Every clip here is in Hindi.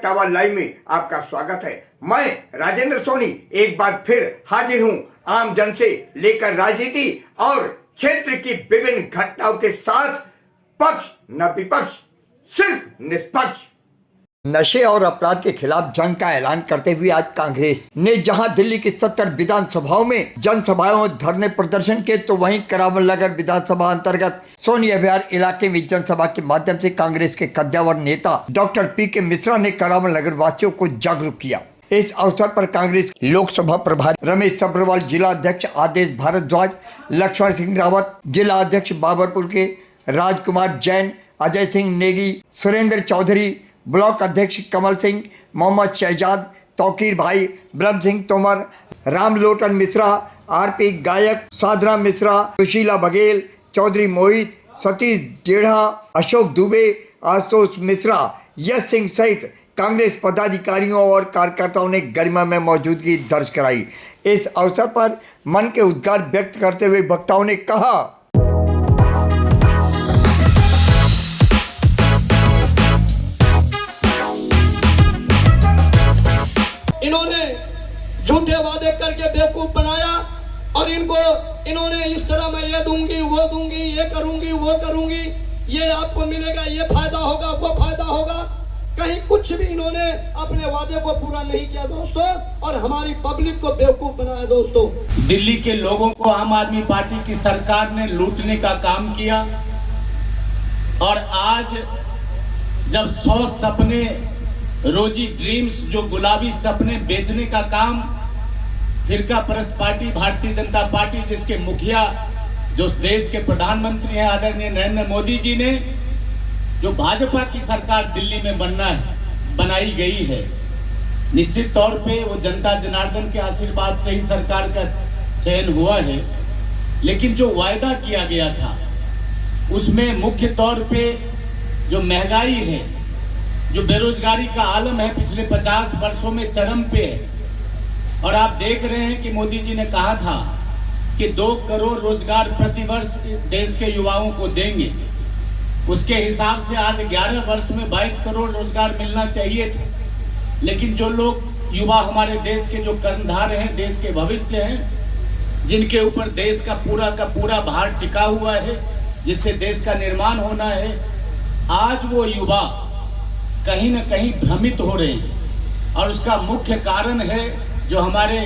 सत्तावा लाइव में आपका स्वागत है। मैं राजेंद्र सोनी एक बार फिर हाजिर हूं आम जन से लेकर राजनीति और क्षेत्र की विभिन्न घटनाओं के साथ, पक्ष न विपक्ष, सिर्फ निष्पक्ष। नशे और अपराध के खिलाफ जंग का ऐलान करते हुए आज कांग्रेस ने जहां दिल्ली की 70 विधानसभाओं में जनसभाओं और धरने प्रदर्शन किए, तो वहीं करावल नगर विधानसभा अंतर्गत सोनिया विहार इलाके में जनसभा के माध्यम से कांग्रेस के कद्दावर नेता डॉक्टर पी.के. मिश्रा ने करावल नगर वासियों को जागरूक किया। इस अवसर पर कांग्रेस लोकसभा प्रभारी रमेश सब्रवाल, जिला अध्यक्ष आदेश भारद्वाज, लक्ष्मण सिंह रावत, जिला अध्यक्ष बाबरपुर के राजकुमार जैन, अजय सिंह नेगी, सुरेंद्र चौधरी, ब्लॉक अध्यक्ष कमल सिंह, मोहम्मद शहजाद, तौकीर भाई, ब्रह्म सिंह तोमर, रामलोटन मिश्रा, आरपी गायक, साधना मिश्रा, सुशीला बघेल, चौधरी मोहित, सतीश डेढ़ा, अशोक दुबे, आशुतोष मिश्रा, यश सिंह सहित कांग्रेस पदाधिकारियों और कार्यकर्ताओं ने गरिमा में मौजूदगी दर्ज कराई। इस अवसर पर मन के उद्गार व्यक्त करते हुए वक्ताओं ने कहा, इन्होंने झूठे वादे करके बेवकूफ बनाया और इन्होंने इस तरह मैं ये दूंगी, वो दूंगी, ये करूंगी, वो करूंगी, ये आपको मिलेगा, ये फायदा होगा, वो फायदा होगा। कहीं कुछ भी इन्होंने अपने वादे को पूरा नहीं किया दोस्तों, और हमारी पब्लिक को बेवकूफ बनाया दोस्तों। दिल्ली के लोगों को आम आदमी पार्टी की सरकार ने लूटने का काम किया, और आज जब 100 सपने, रोजी ड्रीम्स, जो गुलाबी सपने बेचने का काम फिरका परस्त पार्टी भारतीय जनता पार्टी, जिसके मुखिया जो देश के प्रधानमंत्री हैं आदरणीय नरेंद्र मोदी जी ने, जो भाजपा की सरकार दिल्ली में बनाई गई है, निश्चित तौर पे वो जनता जनार्दन के आशीर्वाद से ही सरकार का चयन हुआ है। लेकिन जो वायदा किया गया था उसमें मुख्य तौर पे जो महंगाई है, जो बेरोजगारी का आलम है, पिछले 50 वर्षों में चरम पे है। और आप देख रहे हैं कि मोदी जी ने कहा था कि 2 करोड़ रोजगार प्रतिवर्ष देश के युवाओं को देंगे। उसके हिसाब से आज 11 वर्ष में 22 करोड़ रोजगार मिलना चाहिए थे। लेकिन जो लोग युवा हमारे देश के जो कर्णधार हैं, देश के भविष्य हैं, जिनके ऊपर देश का पूरा भार टिका हुआ है, जिससे देश का निर्माण होना है, आज वो युवा कहीं न कहीं भ्रमित हो रहे हैं। और उसका मुख्य कारण है जो हमारे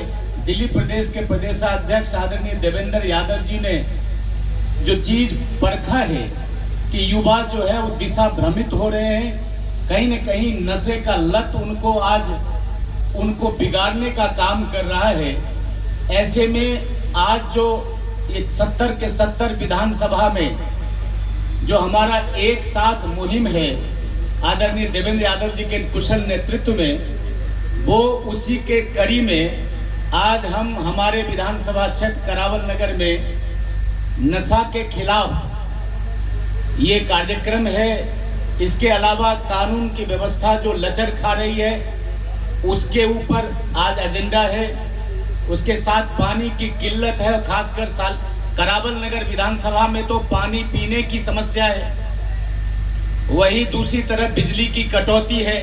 दिल्ली प्रदेश के प्रदेशाध्यक्ष आदरणीय देवेंद्र यादव जी ने जो चीज परखा है कि युवा जो है वो दिशा भ्रमित हो रहे हैं। कहीं न कहीं नशे का लत उनको बिगाड़ने का काम कर रहा है। ऐसे में आज जो 70 के 70 विधानसभा में जो हमारा एक साथ मुहिम है आदरणीय देवेंद्र यादव जी के कुशल नेतृत्व में, वो उसी के कड़ी में आज हम हमारे विधानसभा क्षेत्र करावल नगर में नशा के खिलाफ ये कार्यक्रम है। इसके अलावा कानून की व्यवस्था जो लचर खा रही है उसके ऊपर आज एजेंडा है। उसके साथ पानी की किल्लत है, खासकर करावल नगर विधानसभा में तो पानी पीने की समस्या है, वही दूसरी तरफ बिजली की कटौती है।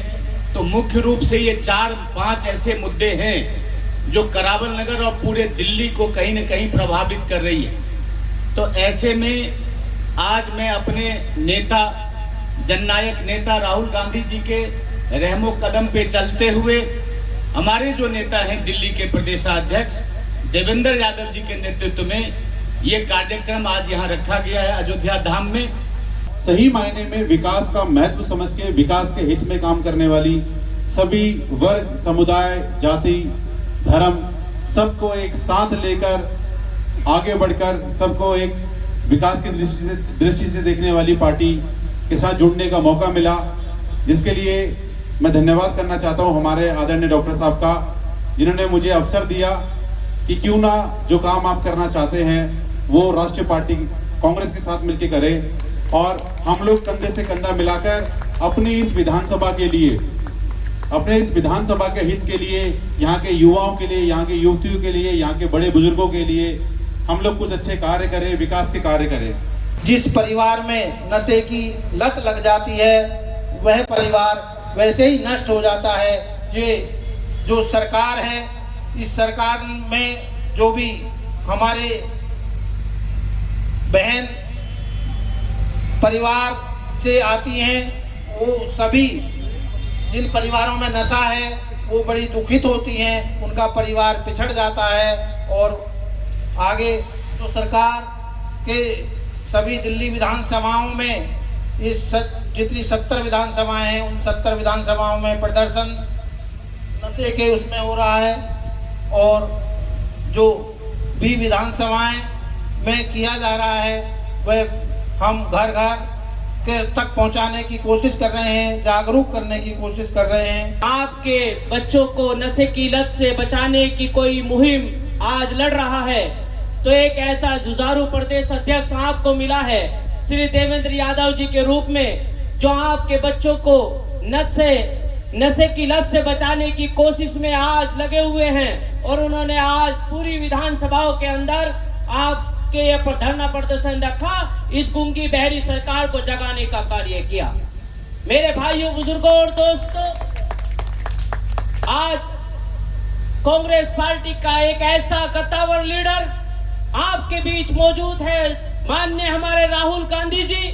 तो मुख्य रूप से ये 4-5 ऐसे मुद्दे हैं जो करावल नगर और पूरे दिल्ली को कहीं न कहीं प्रभावित कर रही है। तो ऐसे में आज मैं अपने नेता, जननायक नेता राहुल गांधी जी के रहमो कदम पे चलते हुए हमारे जो नेता हैं दिल्ली के प्रदेशाध्यक्ष देवेंद्र यादव जी के नेतृत्व में ये कार्यक्रम आज यहाँ रखा गया है अयोध्या धाम में। सही मायने में विकास का महत्व समझ के विकास के हित में काम करने वाली सभी वर्ग, समुदाय, जाति, धर्म, सबको एक साथ लेकर आगे बढ़कर सबको एक विकास की दृष्टि से देखने वाली पार्टी के साथ जुड़ने का मौका मिला, जिसके लिए मैं धन्यवाद करना चाहता हूं हमारे आदरणीय डॉक्टर साहब का, जिन्होंने मुझे अवसर दिया कि क्यों ना जो काम आप करना चाहते हैं वो राष्ट्रीय पार्टी कांग्रेस के साथ मिलकर करें, और हम लोग कंधे से कंधा मिलाकर अपनी इस विधानसभा के लिए, अपने इस विधानसभा के हित के लिए, यहाँ के युवाओं के लिए, यहाँ के युवतियों के लिए, यहाँ के बड़े बुजुर्गों के लिए हम लोग कुछ अच्छे कार्य करें, विकास के कार्य करें। जिस परिवार में नशे की लत लग जाती है वह परिवार वैसे ही नष्ट हो जाता है। ये जो सरकार है, इस सरकार में जो भी हमारे बहन परिवार से आती हैं, वो सभी जिन परिवारों में नशा है वो बड़ी दुखित होती हैं, उनका परिवार पिछड़ जाता है। और आगे जो सरकार के सभी दिल्ली विधानसभाओं में जितनी 70 विधानसभाएं हैं, उन 70 विधानसभाओं में प्रदर्शन नशे के उसमें हो रहा है। और जो भी विधानसभाएं में किया जा रहा है वह हम घर घर के तक पहुंचाने की कोशिश कर रहे हैं, जागरूक करने की कोशिश कर रहे हैं। आपके बच्चों को नशे की लत से बचाने की कोई मुहिम आज लड़ रहा है, तो एक ऐसा जुझारू प्रदेश अध्यक्ष आपको मिला है श्री देवेंद्र यादव जी के रूप में, जो आपके बच्चों को नशे की लत से बचाने की कोशिश में आज लगे हुए हैं। और उन्होंने आज पूरी विधानसभाओं के अंदर आपके ये धरना प्रदर्शन रखा, इस गूंगी बहरी सरकार को जगाने का कार्य किया। मेरे भाइयों, बुजुर्गों और दोस्तों, आज कांग्रेस पार्टी का एक ऐसा कद्दावर लीडर आपके बीच मौजूद है, माननीय हमारे राहुल गांधी जी,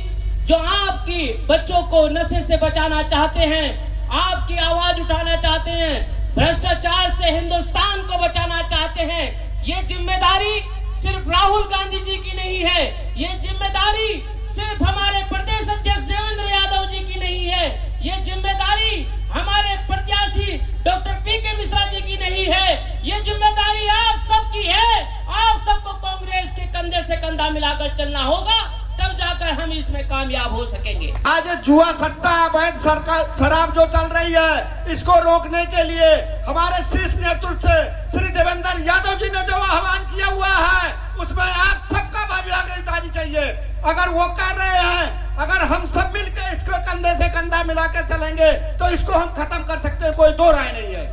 जो आपकी बच्चों को नशे से बचाना चाहते हैं, आपकी आवाज उठाना चाहते हैं, भ्रष्टाचार से हिंदुस्तान को बचाना चाहते हैं। ये जिम्मेदारी सिर्फ राहुल गांधी जी की नहीं है, ये जिम्मेदारी सिर्फ हमारे प्रदेश अध्यक्ष देवेंद्र यादव जी की नहीं है, ये जिम्मेदारी हमारे प्रत्याशी डॉक्टर पीके मिश्रा जी की नहीं है, ये जिम्मेदारी आप सबकी है। आप सबको कांग्रेस के कंधे से कंधा मिलाकर चलना होगा, तब जाकर हम इसमें कामयाब हो सकेंगे। आज जुआ सट्टा अवैध शराब जो चल रही है, इसको रोकने के लिए हमारे शीर्ष नेतृत्व से श्री देवेंद्र यादव जी ने जो आह्वान किया हुआ है, उसमें आप सबका भागीदारी चाहिए। अगर वो कर रहे हैं, अगर हम सब मिलकर इसको कंधे से कंधा मिलाकर चलेंगे तो इसको हम खत्म कर सकते हैं, कोई दो राय नहीं है।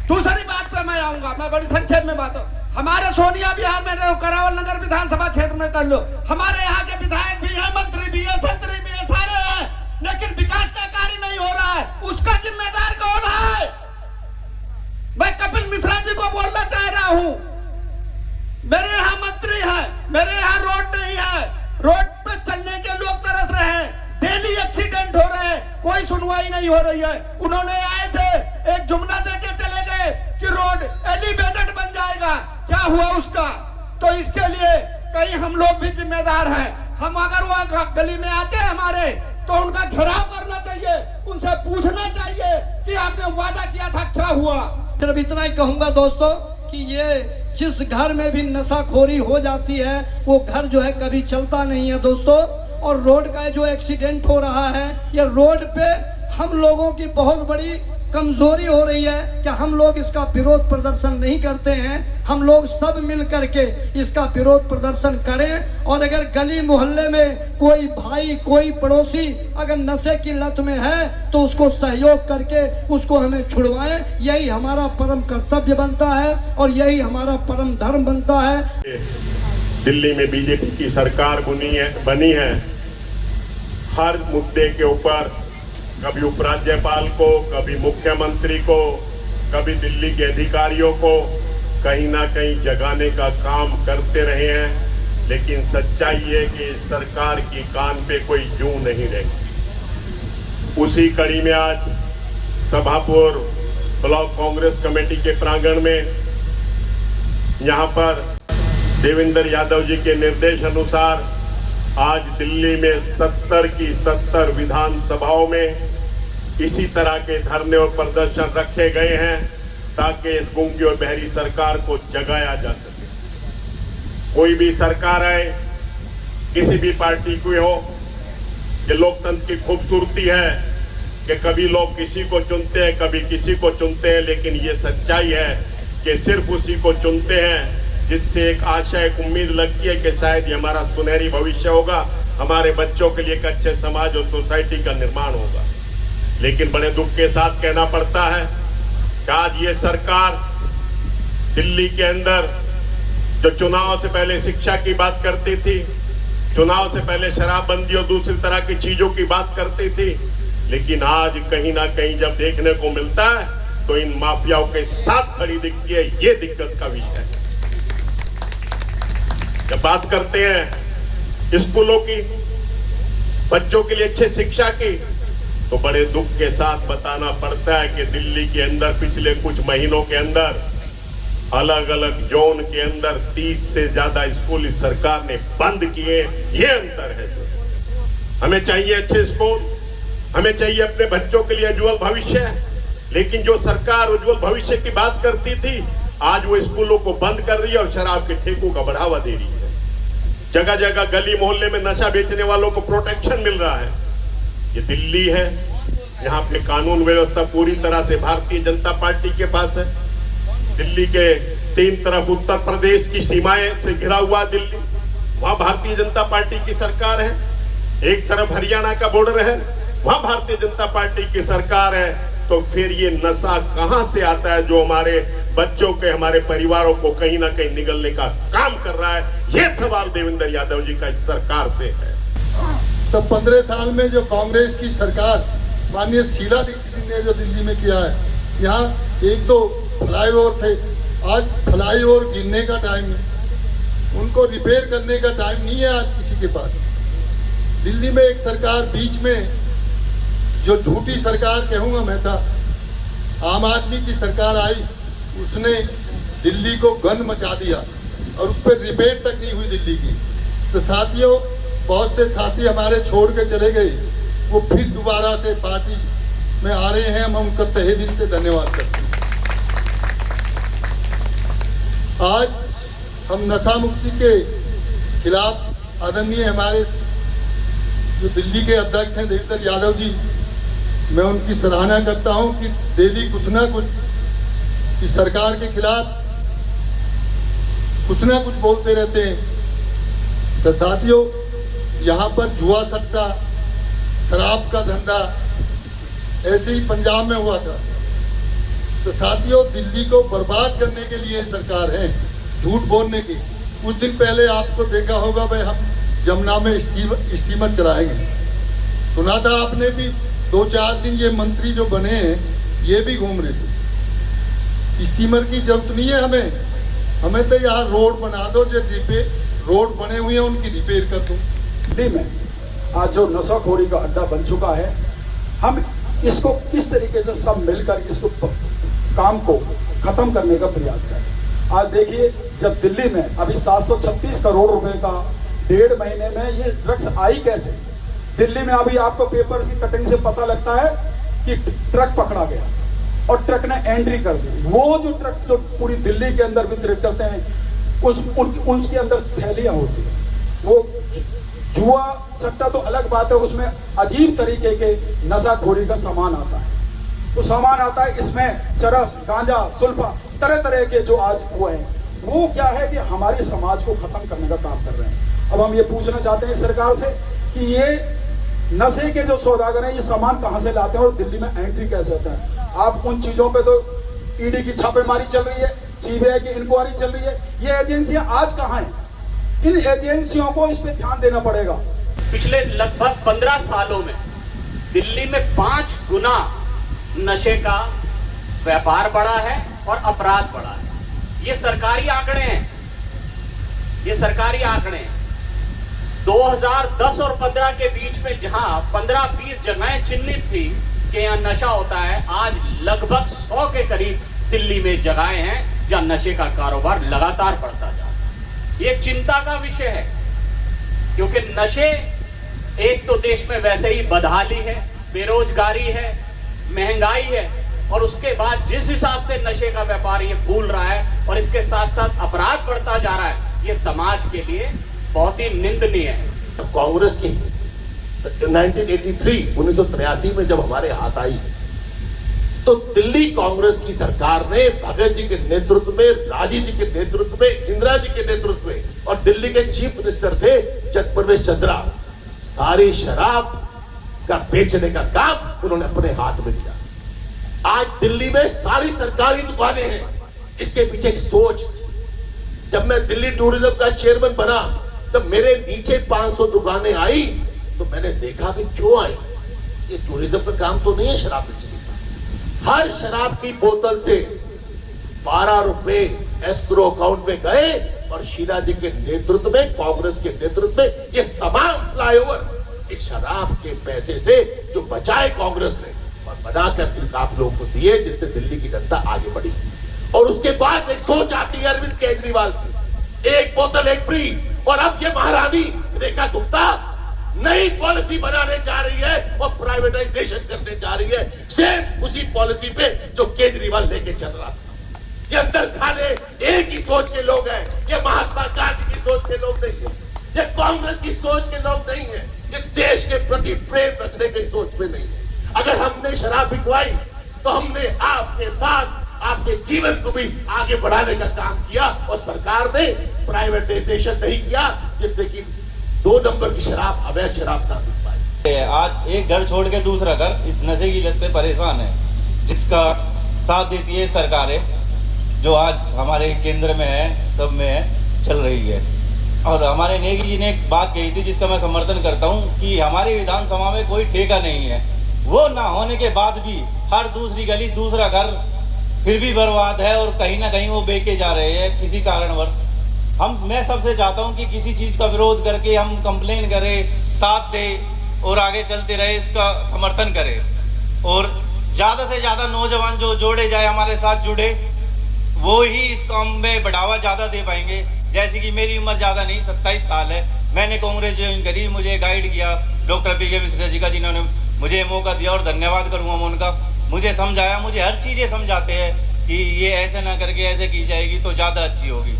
दूसरी बात पे मैं आऊंगा, मैं बड़ी संक्षेप में बात हमारे सोनिया बिहार में करावल नगर विधानसभा क्षेत्र में कर लो, हमारे यहाँ के विधायक भी हैं, मंत्री भी है, संतरी भी है, सारे हैं, लेकिन विकास का कार्य नहीं हो रहा है। उसका जिम्मेदार कौन है? मैं कपिल मिश्रा जी को बोलना चाह रहा हूँ, मेरे यहाँ मंत्री है, मेरे यहाँ रोड नहीं है, रोड पे चलने के लोग तरस रहे हैं, डेली एक्सीडेंट हो रहे हैं, कोई सुनवाई नहीं हो रही है। उन्होंने आए थे, एक जुमला देके चले गए कि रोड एलिवेटेड बन जाएगा, क्या हुआ उसका? तो इसके लिए कहीं हम लोग भी जिम्मेदार हैं। हम अगर वो गली में आते हैं हमारे, तो उनका घेराव करना चाहिए, उनसे पूछना चाहिए कि आपने वादा किया था, क्या हुआ? सिर्फ इतना ही कहूंगा दोस्तों कि ये जिस घर में भी नशाखोरी हो जाती है, वो घर जो है कभी चलता नहीं है दोस्तों। और रोड का जो एक्सीडेंट हो रहा है, ये रोड पे हम लोगों की बहुत बड़ी कमजोरी हो रही है कि हम लोग इसका विरोध प्रदर्शन नहीं करते हैं। हम लोग सब मिल करके इसका विरोध प्रदर्शन करें। और अगर गली मोहल्ले में कोई भाई, कोई पड़ोसी अगर नशे की लत में है, तो उसको सहयोग करके उसको हमें छुड़वाएं। यही हमारा परम कर्तव्य बनता है और यही हमारा परम धर्म बनता है। दिल्ली में बीजेपी की सरकार बनी है, हर मुद्दे के ऊपर कभी उपराज्यपाल को, कभी मुख्यमंत्री को, कभी दिल्ली के अधिकारियों को कहीं ना कहीं जगाने का काम करते रहे हैं। लेकिन सच्चाई है कि इस सरकार की कान पे कोई जूं नहीं रेंगती। उसी कड़ी में आज सभापुर ब्लॉक कांग्रेस कमेटी के प्रांगण में यहाँ पर देवेंद्र यादव जी के निर्देश अनुसार आज दिल्ली में 70 की 70 विधानसभाओं में इसी तरह के धरने और प्रदर्शन रखे गए हैं, ताकि इस गूंगी और बहरी सरकार को जगाया जा सके। कोई भी सरकार आए, किसी भी पार्टी की हो, ये लोकतंत्र की खूबसूरती है कि कभी लोग किसी को चुनते हैं, कभी किसी को चुनते हैं, लेकिन ये सच्चाई है कि सिर्फ उसी को चुनते हैं जिससे एक आशा, एक उम्मीद लगती है कि शायद ये हमारा सुनहरी भविष्य होगा, हमारे बच्चों के लिए एक अच्छे समाज और सोसाइटी का निर्माण होगा। लेकिन बड़े दुख के साथ कहना पड़ता है कि आज ये सरकार दिल्ली के अंदर जो चुनाव से पहले शिक्षा की बात करती थी, चुनाव से पहले शराबबंदी और दूसरी तरह की चीजों की बात करती थी, लेकिन आज कहीं ना कहीं जब देखने को मिलता है तो इन माफियाओं के साथ खड़ी दिखती है। ये दिक्कत का विषय है। जब बात करते हैं स्कूलों की, बच्चों के लिए अच्छी शिक्षा की, तो बड़े दुख के साथ बताना पड़ता है कि दिल्ली के अंदर पिछले कुछ महीनों के अंदर अलग अलग जोन के अंदर 30 से ज्यादा स्कूल इस सरकार ने बंद किए। ये अंतर है। हमें चाहिए अच्छे स्कूल, हमें चाहिए अपने बच्चों के लिए उज्जवल भविष्य, लेकिन जो सरकार उज्जवल भविष्य की बात करती थी, आज वो स्कूलों को बंद कर रही है और शराब के ठेकों का बढ़ावा दे रही है। जगह जगह गली मोहल्ले में नशा बेचने वालों को प्रोटेक्शन मिल रहा है। ये दिल्ली है, यहाँ पे कानून व्यवस्था पूरी तरह से भारतीय जनता पार्टी के पास है। दिल्ली के 3 तरफ उत्तर प्रदेश की सीमाएं से घिरा हुआ दिल्ली, वहां भारतीय जनता पार्टी की सरकार है। एक तरफ हरियाणा का बॉर्डर है, वहां भारतीय जनता पार्टी की सरकार है। तो फिर ये नशा कहां से आता है जो हमारे बच्चों के, हमारे परिवारों को कहीं ना कहीं निगलने का काम कर रहा है? ये सवाल देवेंद्र यादव जी का इस सरकार से है। तो 15 साल में जो कांग्रेस की सरकार माननीय शीला दीक्षित ने जो दिल्ली में किया है, यहाँ 1-2 फ्लाईओवर थे, आज फ्लाईओवर गिनने का टाइम नहीं, उनको रिपेयर करने का टाइम नहीं है आज किसी के पास। दिल्ली में एक सरकार बीच में जो झूठी सरकार कहूँगा मैं था, आम आदमी की सरकार आई, उसने दिल्ली को गंद मचा दिया और उस पर रिपेयर तक नहीं हुई दिल्ली की। तो साथियों, बहुत से साथी हमारे छोड़ के चले गए, वो फिर दोबारा से पार्टी में आ रहे हैं, हम उनका तहे दिल से धन्यवाद करते हैं। आज हम नशा मुक्ति के खिलाफ आदरणीय हमारे जो दिल्ली के अध्यक्ष हैं देवेंद्र यादव जी, मैं उनकी सराहना करता हूं कि डेली कुछ ना कुछ इस सरकार के खिलाफ कुछ ना कुछ बोलते रहते हैं। तो साथियों, यहाँ पर जुआ सट्टा, शराब का धंधा ऐसे ही पंजाब में हुआ था। तो साथियों, दिल्ली को बर्बाद करने के लिए सरकार है, झूठ बोलने की। कुछ दिन पहले आपको देखा होगा भाई, हम जमुना में स्टीमर चलाएंगे, सुना था आपने भी। 2-4 दिन ये मंत्री जो बने हैं ये भी घूम रहे थे। स्टीमर की जरूरत नहीं है हमें तो यहाँ रोड बना दो, जो रोड बने हुए हैं उनकी रिपेयर कर दो। दिल्ली में आज जो नशाखोरी का अड्डा बन चुका है, हम इसको किस तरीके से सब मिलकर इसको काम को खत्म करने का प्रयास करें। आज देखिए, जब दिल्ली में अभी 736 करोड़ रुपए का 1.5 महीने में ये ड्रग्स आई कैसे? दिल्ली में अभी आपको पेपर की कटिंग से पता लगता है कि ट्रक पकड़ा गया और ट्रक ने एंट्री कर दी। वो जो ट्रक जो पूरी दिल्ली के अंदर वितरित करते हैं, उसके अंदर थैलियां होती हैं। वो जुआ सट्टा तो अलग बात है, उसमें अजीब तरीके के नशाखोरी का सामान आता है। वो सामान आता है, इसमें चरस, गांजा, सुल्फा, तरह तरह के जो आज हुए हैं, वो क्या है कि हमारे समाज को खत्म करने का काम कर रहे हैं। अब हम ये पूछना चाहते हैं सरकार से कि ये नशे के जो सौदागर हैं, ये सामान कहाँ से लाते हैं और दिल्ली में एंट्री कैसे होता है? आप उन चीजों पे तो ईडी की छापेमारी चल रही है, सीबीआई की इंक्वायरी चल रही है, ये एजेंसियां आज कहाँ हैं? इन एजेंसियों को इस पे ध्यान देना पड़ेगा। पिछले लगभग 15 सालों में दिल्ली में 5 गुना नशे का व्यापार बढ़ा है और अपराध बढ़ा है। ये सरकारी आंकड़े हैं, ये सरकारी आंकड़े हैं। 2010 और 15 के बीच में जहां 15-20 जगहें चिन्हित थी कि यहाँ नशा होता है, आज लगभग 100 के करीब दिल्ली में जगहें हैं जहां नशे का कारोबार लगातार बढ़ता जा रहा है। ये चिंता का विषय है, क्योंकि नशे एक तो देश में वैसे ही बदहाली है, बेरोजगारी है, महंगाई है, और उसके बाद जिस हिसाब से नशे का व्यापार ये फूल रहा है और इसके साथ साथ अपराध बढ़ता जा रहा है, ये समाज के लिए बहुत ही निंदनीय है। कांग्रेस की 1983 में जब हमारे हाथ आई, तो दिल्ली कांग्रेस की सरकार ने भगत जी के नेतृत्व में, राजीव जी के नेतृत्व में, इंदिरा जी के नेतृत्व में, और दिल्ली के चीफ मिनिस्टर थे जगप्रवेश चंद्रा, सारी शराब का बेचने का काम उन्होंने अपने हाथ में लिया। आज दिल्ली में सारी सरकारी दुकानें हैं। इसके पीछे एक सोच, जब मैं दिल्ली टूरिज्म का चेयरमैन बना तब मेरे नीचे 500 दुकानें आई, तो मैंने देखा कि क्यों आई। ये टूरिज्म का काम तो नहीं है शराब बेचने का। हर शराब की बोतल से 12 रुपए एस्क्रो अकाउंट में गए और शीला जी के नेतृत्व में, कांग्रेस के नेतृत्व में ये तमाम फ्लाईओवर इस शराब के पैसे से जो बचाए कांग्रेस ने और बनाकर आप लोगों को दिए, जिससे दिल्ली की जनता आगे बढ़ी। और उसके बाद एक सोच आती है अरविंद केजरीवाल की, एक बोतल एक फ्री। और अब ये महारानी रेखा गुप्ता नई पॉलिसी बनाने जा रही है और प्राइवेटाइजेशन करने जा रही है, सेम उसी पॉलिसी पे जो केजरीवाल लेके चल रहा था। ये अंदर खाने एक ही सोच के लोग हैं, ये महात्मा गांधी की सोच के लोग नहीं है, ये कांग्रेस की सोच के लोग नहीं है, ये देश के प्रति प्रेम रखने की सोच में नहीं है। अगर हमने शराब बिकवाई तो हमने आपके साथ आपके जीवन को भी आगे बढ़ाने का काम किया और सरकार ने प्राइवेटाइजेशन नहीं किया, जिससे कि 2 नंबर की शराब, अवैध शराब ना बिक पाए। आज एक घर छोड़ के दूसरा घर इस नशे की लत से परेशान है, जिसका साथ देती है सरकारें जो आज हमारे केंद्र में है, सब में है, चल रही है। और हमारे नेगी जी ने एक बात कही थी जिसका मैं समर्थन करता हूँ कि हमारी विधानसभा में कोई ठेका नहीं है। वो ना होने के बाद भी हर दूसरी गली दूसरा घर फिर भी बर्बाद है और कहीं ना कहीं वो बेचे जा रहे हैं किसी कारणवश। मैं सबसे चाहता हूं कि किसी चीज़ का विरोध करके हम कंप्लेन करें, साथ दें और आगे चलते रहे, इसका समर्थन करें। और ज़्यादा से ज़्यादा नौजवान जो जोड़े जाए, हमारे साथ जुड़े, वो ही इस काम में बढ़ावा ज़्यादा दे पाएंगे। जैसे कि मेरी उम्र ज़्यादा नहीं, 27 साल है, मैंने कांग्रेस ज्वाइन करी, मुझे गाइड किया डॉक्टर पी.के. मिश्रा जी का, जिन्होंने मुझे मौका दिया और धन्यवाद करूँगा मैं उनका। मुझे समझाया, मुझे हर चीज़ें समझाते हैं कि ये ऐसे ना करके ऐसे की जाएगी तो ज़्यादा अच्छी होगी।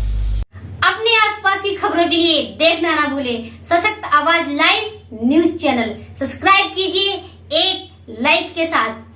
अपने आसपास की खबरों के लिए देखना ना भूलें सशक्त आवाज लाइव न्यूज चैनल। सब्सक्राइब कीजिए एक लाइक के साथ।